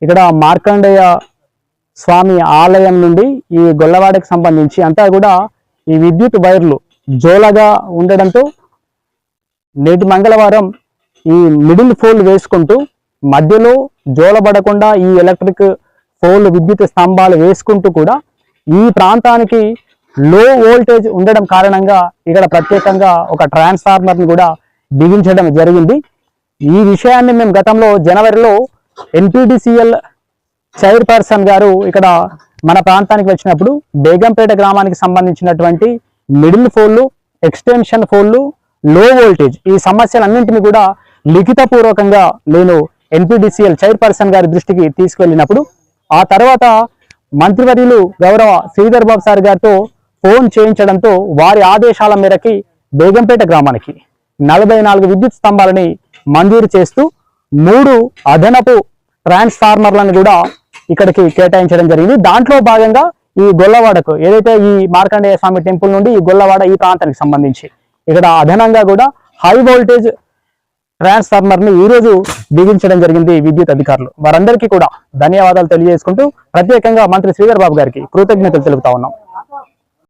ఇక్కడ మార్కండేయ స్వామి ఆలయం నుండి ఈ గొల్లవాడకి సంబంధించి అంతా కూడా ఈ విద్యుత్ వైర్లు జోలగా ఉండడంతో నేటి మంగళవారం ఈ మిడిల్ పోల్ వేసుకుంటూ మధ్యలో జోలబడకుండా ఈ ఎలక్ట్రిక్ పోల్ విద్యుత్ స్తంభాలు వేసుకుంటూ కూడా ఈ ప్రాంతానికి లో వోల్టేజ్ ఉండడం కారణంగా ఇక్కడ ప్రత్యేకంగా ఒక ట్రాన్స్ఫార్మర్ని కూడా బిగించడం జరిగింది. ఈ విషయాన్ని మేము గతంలో జనవరిలో NPDCL చైర్పర్సన్ గారు ఇక్కడ మన ప్రాంతానికి వచ్చినప్పుడు బేగంపేట గ్రామానికి సంబంధించినటువంటి మిడిల్ పోల్లు, ఎక్స్టెన్షన్ పోల్లు, లో వోల్టేజ్ ఈ సమస్యలన్నింటినీ కూడా లిఖితపూర్వకంగా నేను NPDCL చైర్పర్సన్ గారి దృష్టికి తీసుకెళ్ళినప్పుడు ఆ తర్వాత మంత్రివర్యులు గౌరవ శ్రీధర్ బాబు సార్ గారితో ఫోన్ చేయించడంతో వారి ఆదేశాల మేరకి బేగంపేట గ్రామానికి 44 విద్యుత్ స్తంభాలని మంజూరు చేస్తూ 3 అదనపు ట్రాన్స్ఫార్మర్లను కూడా ఇక్కడికి కేటాయించడం జరిగింది. దాంట్లో భాగంగా ఈ గొల్లవాడకు ఏదైతే ఈ మార్కండేయ స్వామి టెంపుల్ నుండి ఈ గొల్లవాడ ఈ ప్రాంతానికి సంబంధించి ఇక్కడ అదనంగా కూడా హై వోల్టేజ్ ట్రాన్స్ఫార్మర్ ని ఈ రోజు బిగించడం జరిగింది విద్యుత్ అధికారులు. వారందరికీ కూడా ధన్యవాదాలు తెలియజేసుకుంటూ ప్రత్యేకంగా మంత్రి శ్రీధర్ బాబు గారికి కృతజ్ఞతలు తెలుపుతా ఉన్నాం.